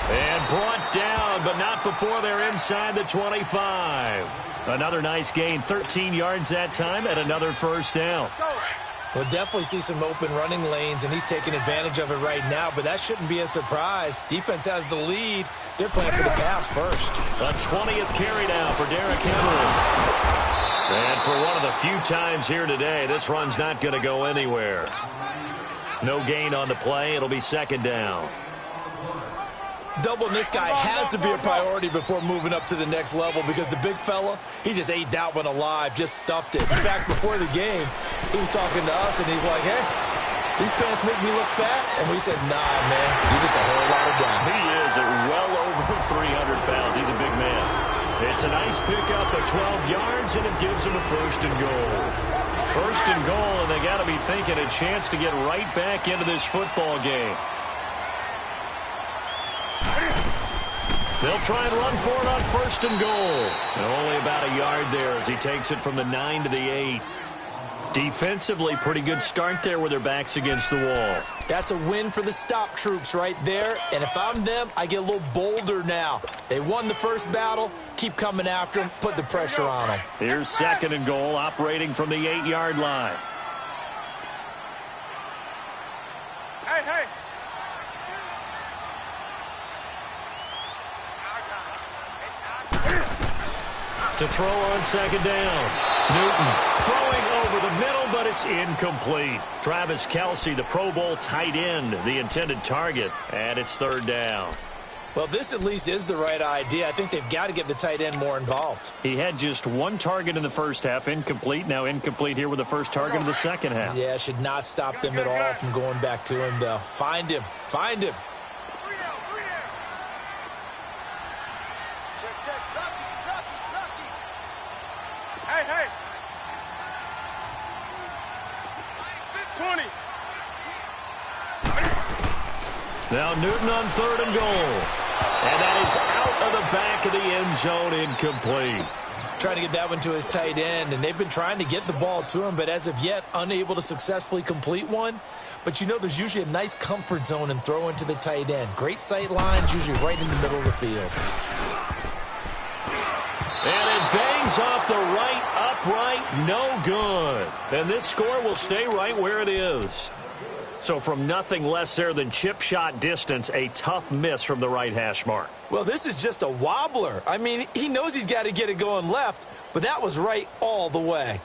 Speaker 1: And brought down, but not before they're inside the 25. Another nice gain, 13 yards that time, and another first down.
Speaker 3: We'll definitely see some open running lanes, and he's taking advantage of it right now, but that shouldn't be a surprise. Defense has the lead. They're playing for the pass first.
Speaker 1: A 20th carry now for Derrick Henry. And for one of the few times here today, this run's not going to go anywhere. No gain on the play. It'll be second down.
Speaker 3: Doubling this guy has to be a priority before moving up to the next level because the big fella, he just ate that one alive, just stuffed it. In fact, before the game, he was talking to us, and he's like, hey, these pants make me look fat? And we said, nah, man, you're just a whole lot of guy.
Speaker 1: He is at well over 300 pounds. He's a big man. It's a nice pickup at 12 yards, and it gives him a 1st and goal. 1st and goal, and they got to be thinking a chance to get right back into this football game. They'll try and run for it on 1st and goal. And only about a yard there as he takes it from the 9 to the 8. Defensively, pretty good start there with their backs against the wall.
Speaker 3: That's a win for the stop troops right there. And if I'm them, I get a little bolder now. They won the first battle. Keep coming after them. Put the pressure on them.
Speaker 1: Here's 2nd and goal, operating from the 8-yard line.
Speaker 2: Hey, hey.
Speaker 1: To throw on second down. Newton throwing over the middle, but it's incomplete. Travis Kelce, the Pro Bowl tight end, the intended target, and it's 3rd down.
Speaker 3: Well, this at least is the right idea. I think they've got to get the tight end more involved.
Speaker 1: He had just 1 target in the first half, incomplete. Now incomplete here with the first target of the second half.
Speaker 3: Yeah, should not stop them at all from going back to him, though. Find him. Find him.
Speaker 2: Hey, hey. 20.
Speaker 1: Now Newton on 3rd and goal. And that is out of the back of the end zone, incomplete.
Speaker 3: Trying to get that one to his tight end, and they've been trying to get the ball to him, but as of yet, unable to successfully complete one. But you know there's usually a nice comfort zone in throwing to the tight end. Great sight lines, usually right in the middle of the field.
Speaker 1: And it bangs off the right upright, no good. And this score will stay right where it is. So from nothing less there than chip shot distance, a tough miss from the right hash mark.
Speaker 3: Well, this is just a wobbler. I mean, he knows he's got to get it going left, but that was right all the way.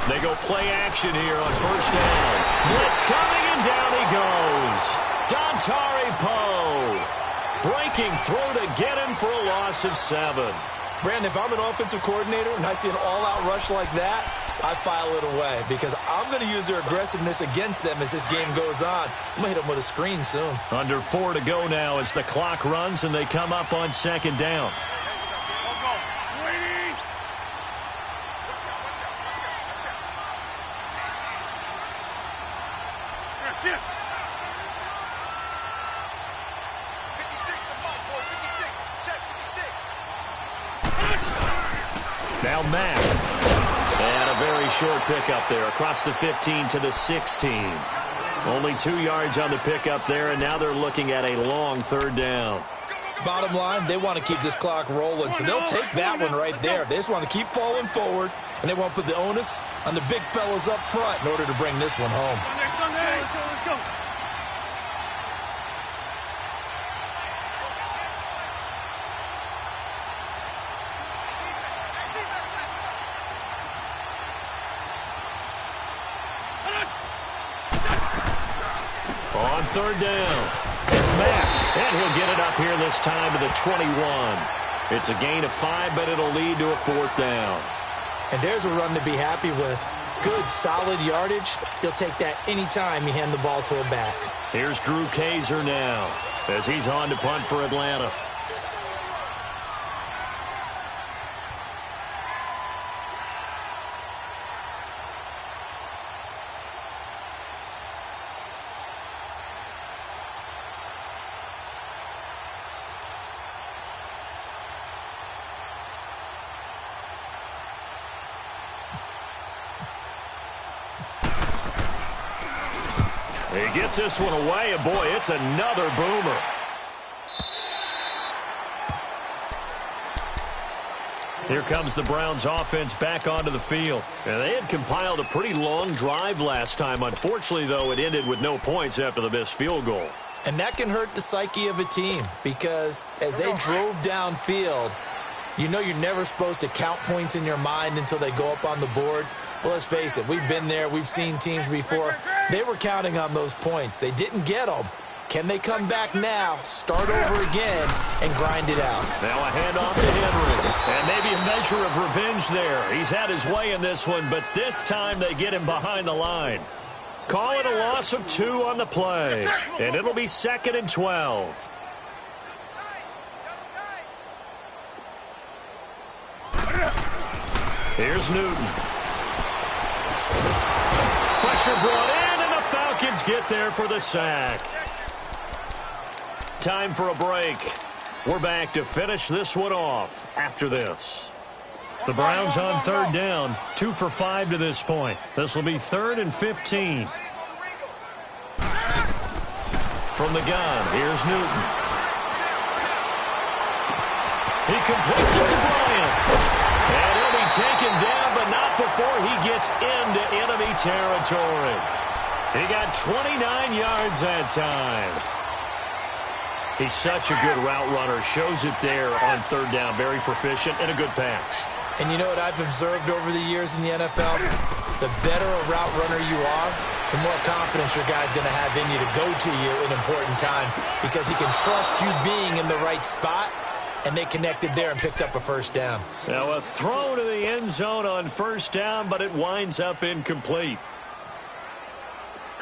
Speaker 1: They go play action here on first down. Blitz coming, and down he goes. Dontari Poe breaking through to get him for a loss of 7.
Speaker 3: Brandon, if I'm an offensive coordinator and I see an all-out rush like that, I file it away because I'm going to use their aggressiveness against them as this game goes on. I'm going to hit them with a screen soon.
Speaker 1: Under 4 to go now as the clock runs and they come up on second down. Now Mack. And a very short pickup there across the 15 to the 16. Only 2 yards on the pickup there, and now they're looking at a long third down.
Speaker 3: Bottom line, they want to keep this clock rolling, so they'll take that one right there. They just want to keep falling forward, and they want to put the onus on the big fellas up front in order to bring this one home.
Speaker 2: Let's go.
Speaker 1: On third down, it's Mack, and he'll get it up here this time to the 21. It's a gain of 5, but it'll lead to a 4th down.
Speaker 3: And there's a run to be happy with. Good, solid yardage. He'll take that anytime you hand the ball to a back.
Speaker 1: Here's Drew Kaiser now as he's on to punt for Atlanta. He gets this one away, and boy, it's another boomer. Here comes the Browns offense back onto the field. And they had compiled a pretty long drive last time. Unfortunately, though, it ended with no points after the missed field goal.
Speaker 3: And that can hurt the psyche of a team because as they drove downfield, you know you're never supposed to count points in your mind until they go up on the board. But let's face it, we've been there. We've seen teams before. They were counting on those points. They didn't get them. Can they come back now, start over again, and grind it out?
Speaker 1: Now a handoff to Henry. And maybe a measure of revenge there. He's had his way in this one, but this time they get him behind the line. Call it a loss of 2 on the play. And it'll be 2nd and 12. Here's Newton. Pressure brought in, and the Falcons get there for the sack. Time for a break. We're back to finish this one off after this. The Browns on third down, 2 for 5 to this point. This will be 3rd and 15. From the gun, here's Newton. He completes it to Bryant. And he'll be taken down, but not before he gets into enemy territory. He got 29 yards that time. He's such a good route runner. Shows it there on third down. Very proficient and a good pass.
Speaker 3: And you know what I've observed over the years in the NFL? The better a route runner you are, the more confidence your guy's going to have in you to go to you in important times because he can trust you being in the right spot, and they connected there and picked up a first down.
Speaker 1: Now a throw to the end zone on first down, but it winds up incomplete.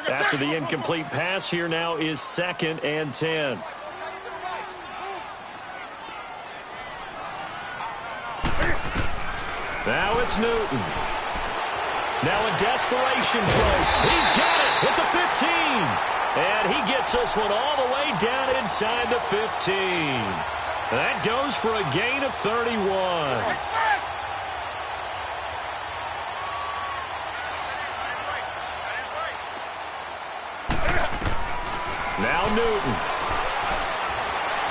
Speaker 1: After the incomplete pass, here now is 2nd and 10. Now it's Newton. Now a desperation throw. He's got it at the 15. And he gets this one all the way down inside the 15. That goes for a gain of 31. Now Newton.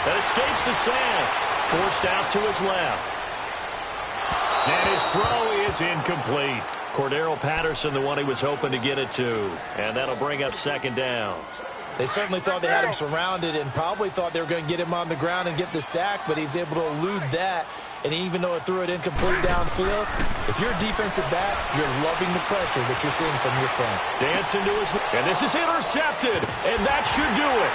Speaker 1: That escapes the sack. Forced out to his left. And his throw is incomplete. Cordero Patterson, the one he was hoping to get it to. And that'll bring up 2nd down.
Speaker 3: They certainly thought they had him surrounded and probably thought they were going to get him on the ground and get the sack, but he was able to elude that. And even though it threw it incomplete downfield, if you're a defensive back, you're loving the pressure that you're seeing from your front.
Speaker 1: Dancing to his... And this is intercepted, and that should do it.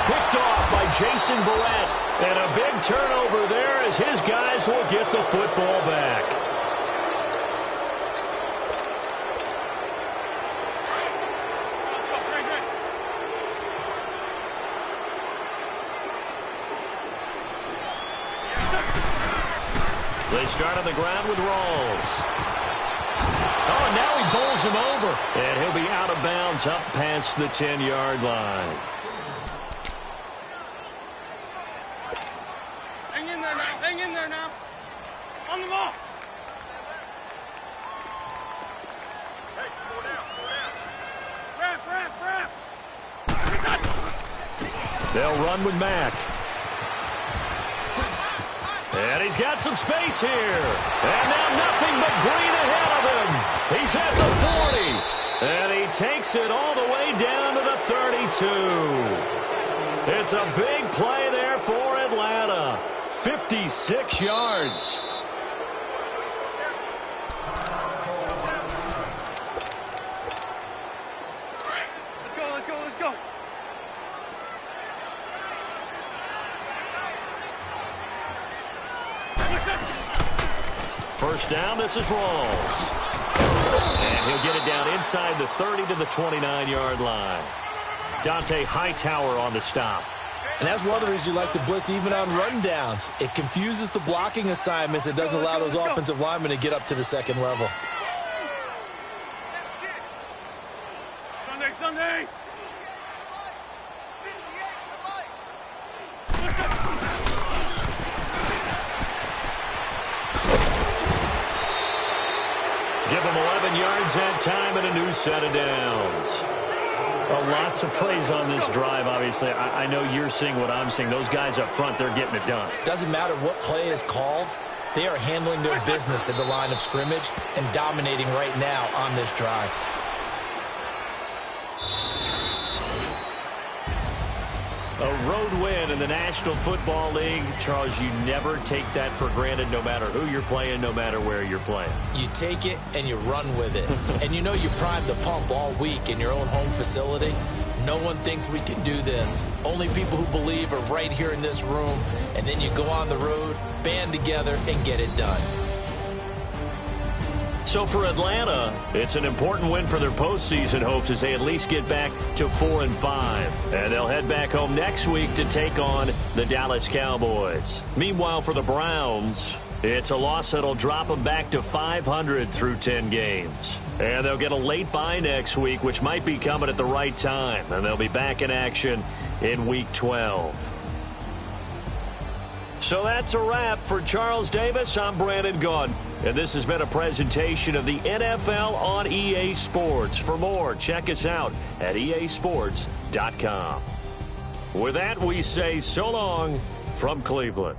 Speaker 1: Picked off by Jason Verrett. And a big turnover there as his guys will get the football back. They start on the ground with Rawls. Oh, and now he bowls him over. And he'll be out of bounds up past the 10-yard line.
Speaker 2: Hang in there now. Hang in there now. On the ball. Hey, slow down. Wrap.
Speaker 1: They'll run with Mack. And he's got some space here. And now nothing but green ahead of him. He's at the 40. And he takes it all the way down to the 32. It's a big play there for Atlanta. 56 yards.
Speaker 2: Let's go.
Speaker 1: First down, this is Rawls. And he'll get it down inside the 30 to the 29-yard line. Dante Hightower on the stop.
Speaker 3: And that's one of the reasons you like to blitz even on rundowns. It confuses the blocking assignments. It doesn't allow those offensive linemen to get up to the second level.
Speaker 2: Sunday.
Speaker 1: Give him 11 yards that time and a new set of downs. Lots of praise on this drive, obviously. I know you're seeing what I'm seeing. Those guys up front, they're getting it done.
Speaker 3: Doesn't matter what play is called. They are handling their business at the line of scrimmage and dominating right now on this drive.
Speaker 1: A road win in the National Football League. Charles, you never take that for granted no matter who you're playing, no matter where you're playing.
Speaker 3: You take it and you run with it. And you know you primed the pump all week in your own home facility. No one thinks we can do this. Only people who believe are right here in this room. And then you go on the road, band together, and get it done.
Speaker 1: So for Atlanta, it's an important win for their postseason hopes as they at least get back to 4-5. And they'll head back home next week to take on the Dallas Cowboys. Meanwhile, for the Browns, it's a loss that'll drop them back to 500 through 10 games. And they'll get a late bye next week, which might be coming at the right time. And they'll be back in action in Week 12. So that's a wrap for Charles Davis. I'm Brandon Gunn. And this has been a presentation of the NFL on EA Sports. For more, check us out at easports.com. With that, we say so long from Cleveland.